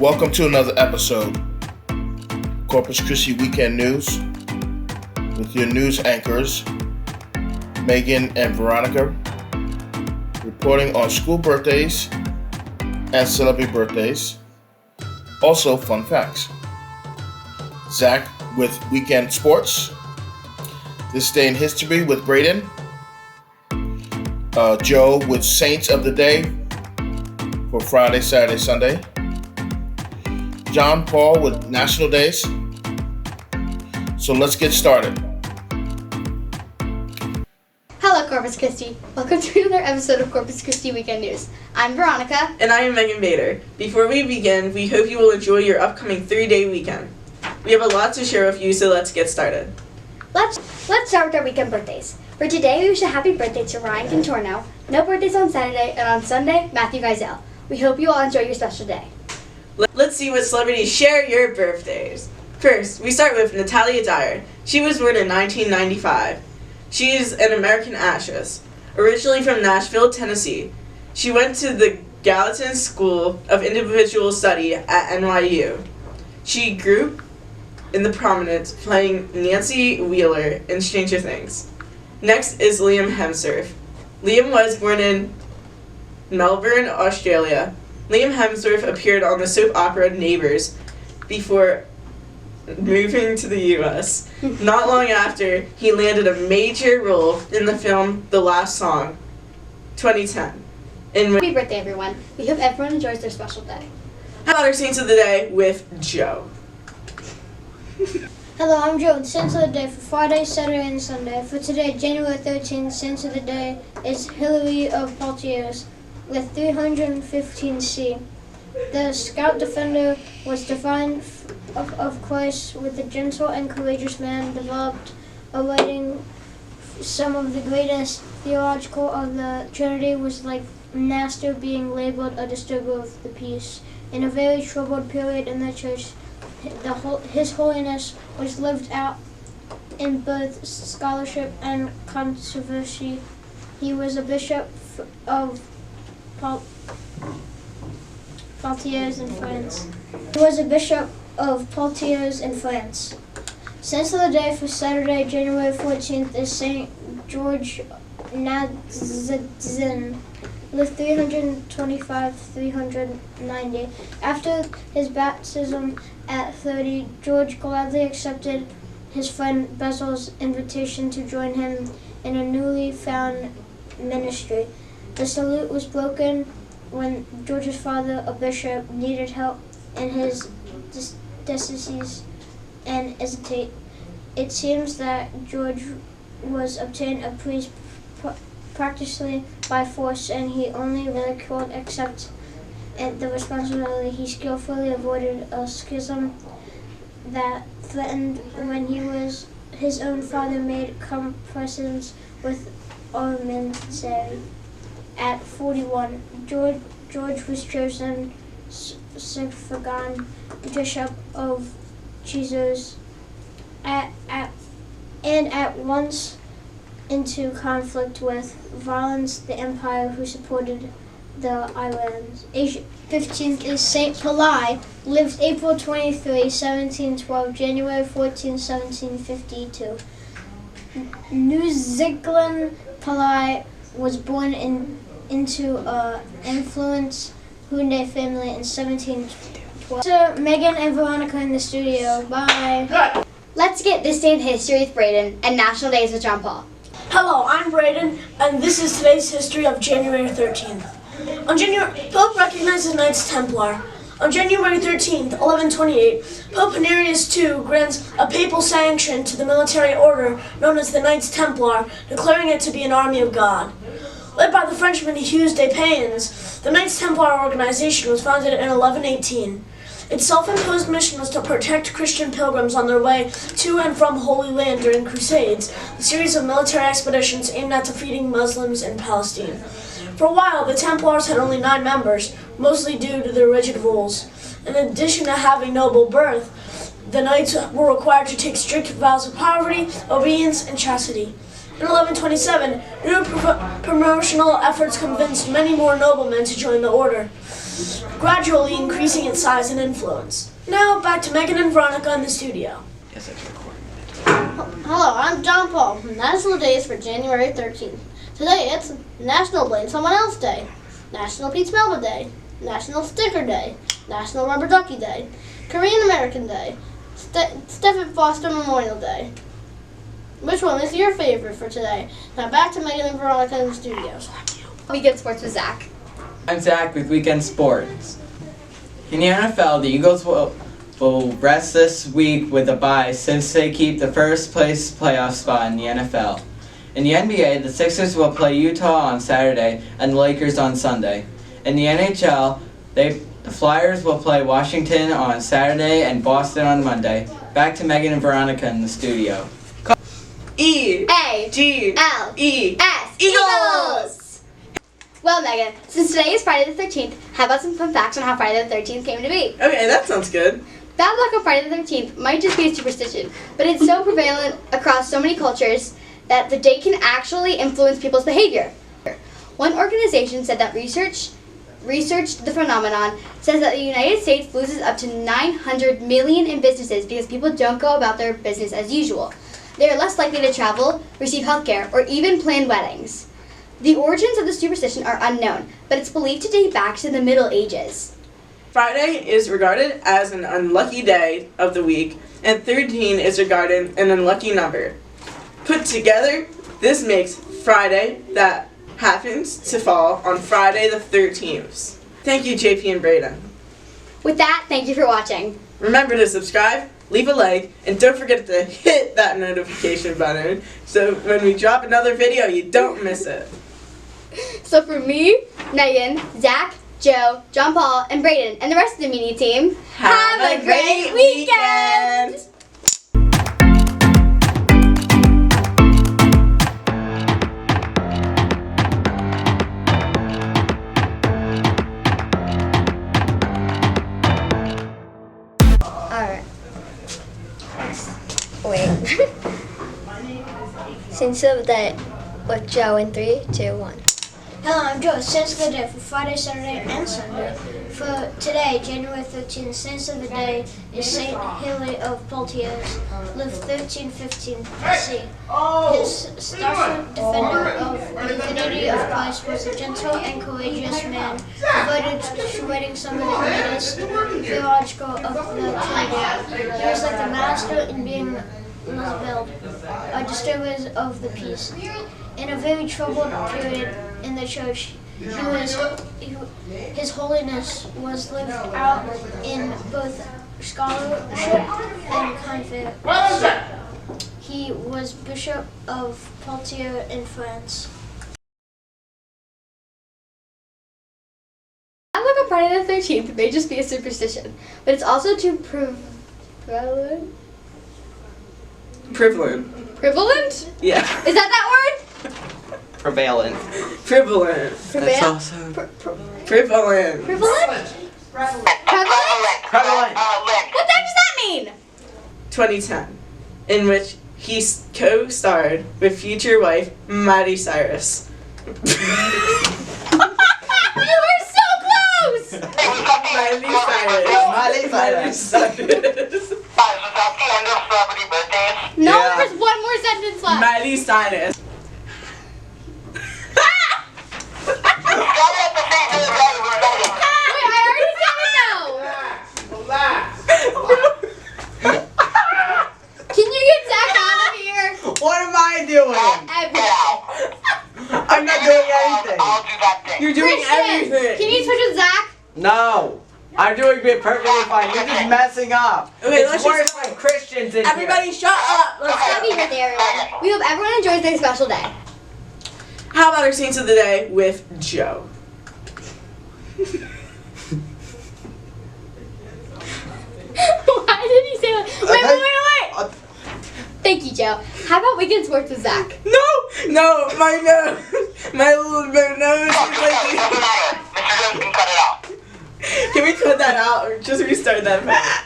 Welcome to another episode, Corpus Christi Weekend News, with your news anchors, Megan and Veronica, reporting on school birthdays and celebrity birthdays. Also, fun facts. Zach with Weekend Sports. This Day in History with Braden. Joe with Saints of the Day for Friday, Saturday, Sunday. John Paul with National Days. So let's get started. Hello, Corpus Christi. Welcome to another episode of Corpus Christi Weekend News. I'm Veronica. And I am Megan Bader. Before we begin, we hope you will enjoy your upcoming 3-day weekend. We have a lot to share with you, so let's get started. Let's start with our weekend birthdays. For today, we wish a happy birthday to Ryan Contorno. No birthdays on Saturday, and on Sunday, Matthew Geisel. We hope you all enjoy your special day. Let's see what celebrities share your birthdays. First, we start with Natalia Dyer. She was born in 1995. She is an American actress. Originally from Nashville, Tennessee, she went to the Gallatin School of Individual Study at NYU. She grew in the prominence playing Nancy Wheeler in Stranger Things. Next is Liam Hemsworth. Liam was born in Melbourne, Australia. Liam Hemsworth appeared on the soap opera Neighbours before moving to the U.S. Not long after, he landed a major role in the film The Last Song, 2010. Happy birthday, everyone. We hope everyone enjoys their special day. How about our Saints of the Day with Joe? Hello, I'm Joe. The Saints of the Day for Friday, Saturday, and Sunday. For today, January 13th, Saints of the Day is Hilary of Poitiers with 315C. The scout defender was defined of Christ with a gentle and courageous man, developed a writing. Some of the greatest theological of the Trinity was like Master being labeled a disturber of the peace. In a very troubled period in the church, His Holiness was lived out in both scholarship and controversy. He was a bishop of Poitiers in France. Saints of the Day for Saturday, January 14th is Saint George Nazianzen with 325-390. After his baptism at 30, George gladly accepted his friend Basil's invitation to join him in a newly found ministry. The salute was broken when George's father, a bishop, needed help in his diocese and hesitate. It seems that George was obtained a priest practically by force, and he only ridiculed except the responsibility. He skillfully avoided a schism that threatened when his own father made compromises with Armenians. At 41, George was chosen suffragan bishop of Jesus and at once into conflict with Valens, the empire who supported the islands. Age 15th is Saint Pelai, lived April 23, 1712, January 14, 1752. Nuziglan Pelai was born into an affluent Hyundai family in 1712. So Megan and Veronica in the studio. Bye. Let's get This Day in History with Braden and National Days with John Paul. Hello, I'm Braden, and this is today's history of January 13th. Pope recognizes Knights Templar. On January 13th, 1128, Pope Honorius II grants a papal sanction to the military order known as the Knights Templar, declaring it to be an army of God. Led by the Frenchman Hugues des Payens, the Knights Templar organization was founded in 1118. Its self-imposed mission was to protect Christian pilgrims on their way to and from Holy Land during Crusades, a series of military expeditions aimed at defeating Muslims in Palestine. For a while, the Templars had only 9 members, mostly due to their rigid rules. In addition to having noble birth, the knights were required to take strict vows of poverty, obedience, and chastity. In 1127, new promotional efforts convinced many more noblemen to join the order. gradually increasing its size and influence. Now, back to Megan and Veronica in the studio. Yes, that's recording. Hello, I'm John Paul. National Day is for January 13th. Today it's National Blame Someone Else Day, National Peach Melba Day, National Sticker Day, National Rubber Ducky Day, Korean American Day, Stephen Foster Memorial Day. Which one is your favorite for today? Now back to Megan and Veronica in the studios. Weekend Sports with Zach. I'm Zach with Weekend Sports. In the NFL, the Eagles will rest this week with a bye since they keep the first place playoff spot in the NFL. In the NBA, the Sixers will play Utah on Saturday and the Lakers on Sunday. In the NHL, the Flyers will play Washington on Saturday and Boston on Monday. Back to Megan and Veronica in the studio. E-G-L-E-S. Eagles! Well, Megan, since today is Friday the 13th, how about some fun facts on how Friday the 13th came to be? Okay, that sounds good. Bad luck on Friday the 13th might just be a superstition, but it's so prevalent across so many cultures that the day can actually influence people's behavior. One organization said that researched the phenomenon says that the United States loses up to $900 million in businesses because people don't go about their business as usual. They are less likely to travel, receive health care, or even plan weddings. The origins of the superstition are unknown, but it's believed to date back to the Middle Ages. Friday is regarded as an unlucky day of the week, and 13 is regarded an unlucky number. Put together, this makes Friday that happens to fall on Friday the 13th. Thank you, JP and Braden. With that, thank you for watching. Remember to subscribe, leave a like, and don't forget to hit that notification button so when we drop another video, you don't miss it. So for me, Megan, Zach, Joe, John Paul, and Braden, and the rest of the media team, have a great weekend! Alright. Wait. Saints of the Day with Joe in 3, 2, 1. Hello, I'm Joe. Saints of the Day for Friday, Saturday, and Sunday. For today, January 13th, Saints of the Day is Saint Hilary of Poitiers, lived 1315 BC. His staunch defender of the divinity of Christ was a gentle and courageous man, devoted to writing some of the greatest theological of the Trinity. He was like the master in being labeled disturbers of the peace. In a very troubled period in the church, his holiness was lived out in both scholarship and confidence. He was Bishop of Poitiers in France. Bad luck on Friday the 13th may just be a superstition, but it's also too prevalent? Prevalent? Yeah. Is that word? Prevalent. Prevalent. That's also Prevalent. Prevalent? Prevalent? prevalent. What the heck does that mean? 2010, in which he co-starred with future wife Miley Cyrus. You were so close! Miley Cyrus. Miley Cyrus. No, Yeah. there's one more sentence left. Miley Cyrus. Wait, I already said it though. Can you get Zach out of here? What am I doing? Everything. I'm not doing anything. You're doing Christian, everything. can you switch with Zach? No. I'm doing it perfectly fine. You're just messing up. Okay, It's let's worse just- when Christian's in here. Everybody shut up. Let's Happy go. birthday, everyone. We hope everyone enjoys their special day. How about our Saints of the Day with Joe? Why did he say that? Wait. Thank you, Joe. How about Weekend Sports with Zach? No, my nose. My little nose is like. Can we cut that out or just restart that?